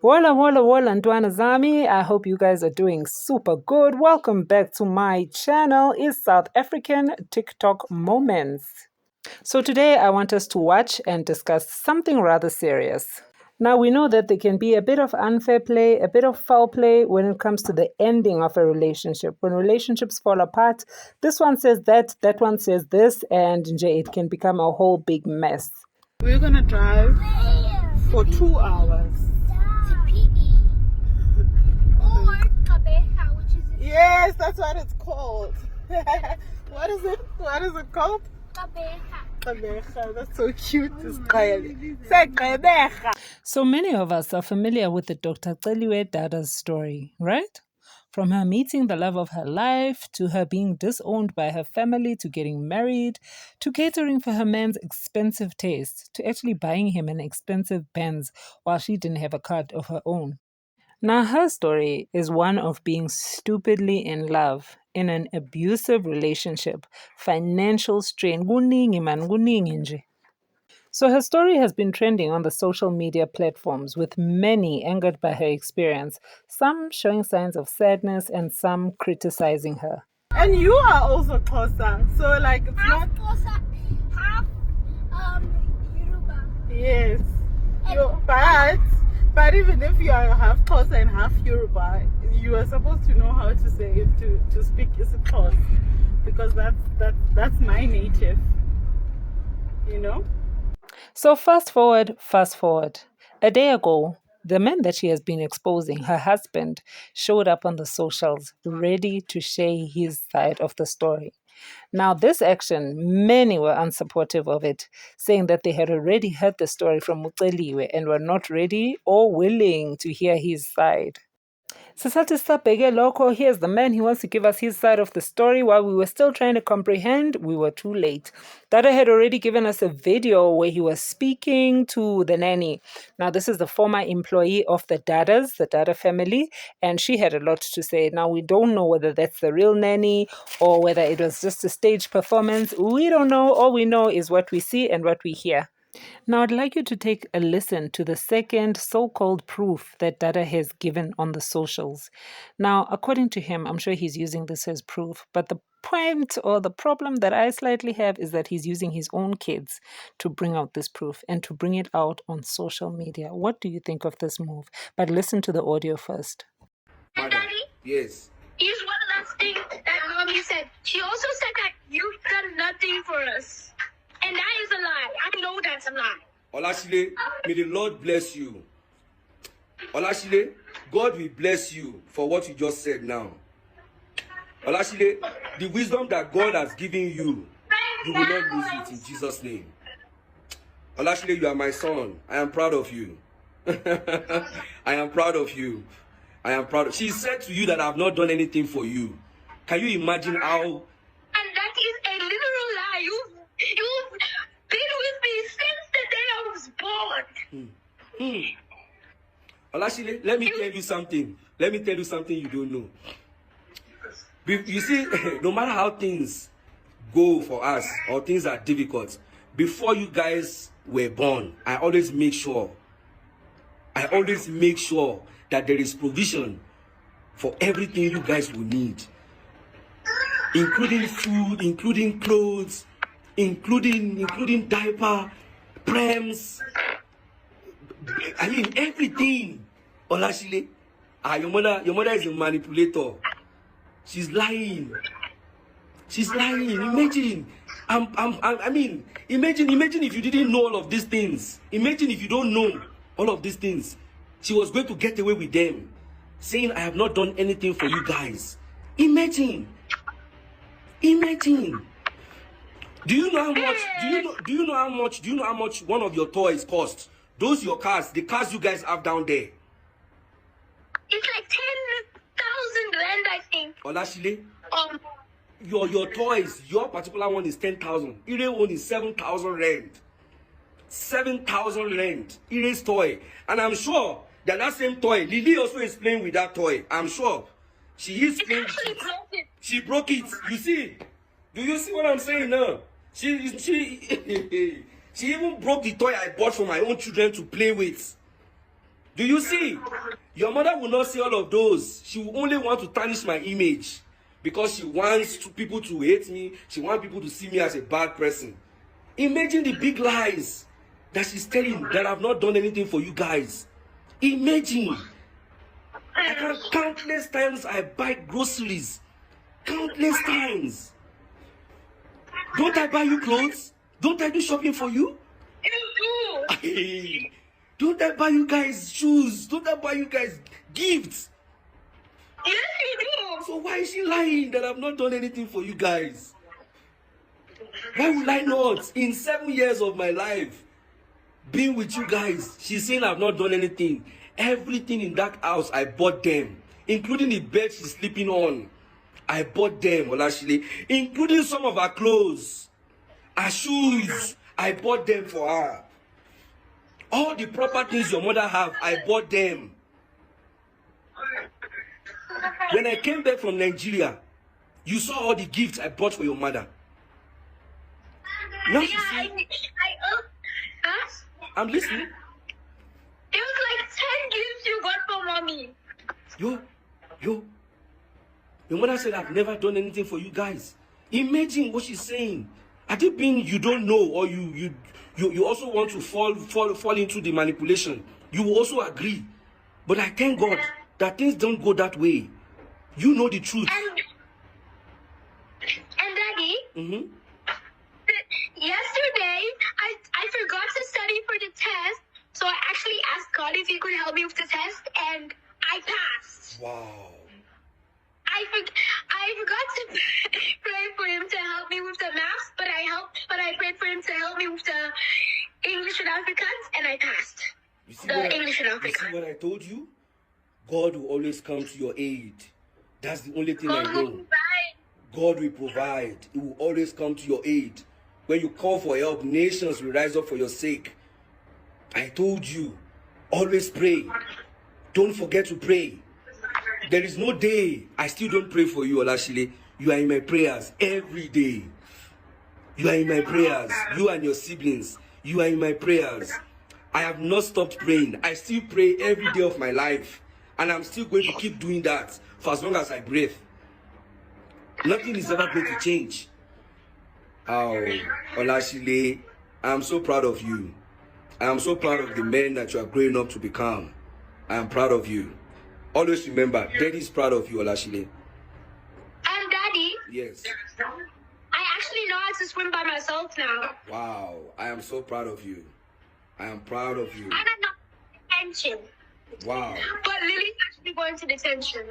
Wola wola wola Ntwana Zami. I hope you guys are doing super good. Welcome back to my channel. It's South African TikTok Moments. So today I want us to watch and discuss something rather serious. Now we know that there can be a bit of unfair play, a bit of foul play when it comes to the ending of a relationship. When relationships fall apart, this one says that one says this, and it can become a whole big mess. We're gonna drive for 2 hours. To PE. Or Kabeha, which is Yes, that's what it's called. What is it? What is it called? Kabeha. Kabeha. That's so cute. It's Say Kabeha. So many of us are familiar with the Dr. Celiwe Dada's story, right? From her meeting the love of her life, to her being disowned by her family, to getting married, to catering for her man's expensive taste, to actually buying him an expensive Benz while she didn't have a car of her own. Now, her story is one of being stupidly in love, in an abusive relationship, financial strain. Kuningi man, kuningi nje. So her story has been trending on the social media platforms, with many angered by her experience, some showing signs of sadness and some criticizing her. And you are also Xhosa, so like it's Half not. Xhosa, half Yoruba. Yes. And- But even if you are half Xhosa and half Yoruba, you are supposed to know how to say to speak Xhosa, because that's my native. You know. So fast forward. A day ago, the man that she has been exposing, her husband, showed up on the socials, ready to share his side of the story. Now, this action, many were unsupportive of it, saying that they had already heard the story from Muceliwe and were not ready or willing to hear his side. Sisathi sisabheke lokho, here's the man, he wants to give us his side of the story. While we were still trying to comprehend, we were too late. Dada had already given us a video where he was speaking to the nanny. Now, this is the former employee of the Dadas, the Dada family, and she had a lot to say. Now, we don't know whether that's the real nanny or whether it was just a stage performance. We don't know. All we know is what we see and what we hear. Now, I'd like you to take a listen to the second so-called proof that Dada has given on the socials. Now, according to him, I'm sure he's using this as proof, but the point or the problem that I slightly have is that he's using his own kids to bring out this proof and to bring it out on social media. What do you think of this move? But listen to the audio first. And Daddy, Yes. here's one last thing that Mommy said. She also said that you've done nothing for us. And that is a lie. I know that's a lie. Olashile, may the Lord bless you. Olashile, God will bless you for what you just said now. Olashile, the wisdom that God has given you, you will not lose it in Jesus' name. Olashile, you are my son. I am proud of you. I am proud of you. I am proud. She said to you that I have not done anything for you. Can you imagine how? And that is a literal lie. You've been with me since the day I was born. Olashile, let me tell you something. Let me tell you something you don't know. You see, no matter how things go for us or things are difficult, before you guys were born, I always make sure that there is provision for everything you guys will need, including food, including clothes, including diaper, prems. I mean everything. Olashile, your mother is a manipulator. She's lying. Imagine. Imagine if you didn't know all of these things. Imagine if you don't know all of these things. She was going to get away with them, saying, I have not done anything for you guys. Imagine. Do you know how much? Do you know how much one of your toys cost? Those your cars, the cars you guys have down there. It's like 10,000 rand, I think. Olashile, your toys, your particular one is 10,000. Ire one is 7,000 rand. 7,000 rand. Ire's toy. And I'm sure that same toy, Lily also is playing with that toy. I'm sure. She is playing. Actually broken. She broke it. You see? Do you see what I'm saying now? She even broke the toy I bought for my own children to play with. Do you see? Your mother will not see all of those. She will only want to tarnish my image because she wants people to hate me. She wants people to see me as a bad person. Imagine the big lies that she's telling that I've not done anything for you guys. Imagine. I can countless times I buy groceries. Countless times. Don't I buy you clothes? Don't I do shopping for you? You do. Hey, don't I buy you guys shoes? Don't I buy you guys gifts? Yes, you do. So why is she lying that I've not done anything for you guys? Why would I not? In 7 years of my life, being with you guys, she's saying I've not done anything. Everything in that house, I bought them. Including the bed she's sleeping on. I bought them, Olashile. Including some of her clothes. Her shoes. I bought them for her. All the properties your mother have, I bought them. When I came back from Nigeria, you saw all the gifts I bought for your mother. Now she said, Huh? I'm listening. It was like 10 gifts you got for mommy. Your mother said I've never done anything for you guys. Imagine what she's saying. Had it been you don't know or you also want to fall into the manipulation, you will also agree. But I thank God that things don't go that way. You know the truth. And Daddy, Mm-hmm. yesterday I forgot to study for the test, so I actually asked God if he could help me with the test, and I passed. Wow. I forgot to pray for him to help me with the maths, but I prayed for him to help me with the English and Afrikaans, and I passed. You see English and you see Afrikaans. what I told you? God will always come to your aid. That's the only thing I God know. will provide. God will provide. He will always come to your aid. When you call for help, nations will rise up for your sake. I told you, always pray. Don't forget to pray. There is no day I still don't pray for you, Olashile. You are in my prayers every day. You are in my prayers. You and your siblings. You are in my prayers. I have not stopped praying. I still pray every day of my life. And I'm still going to keep doing that for as long as I breathe. Nothing is ever going to change. Oh, Olashile, I'm so proud of you. I am so proud of the men that you are growing up to become. I am proud of you. Always remember, Daddy is proud of you, Olashile. And Daddy, Yes. I actually know how to swim by myself now. Wow, I am so proud of you. I am proud of you. And I'm not in detention. Wow. But Lily's actually going to detention.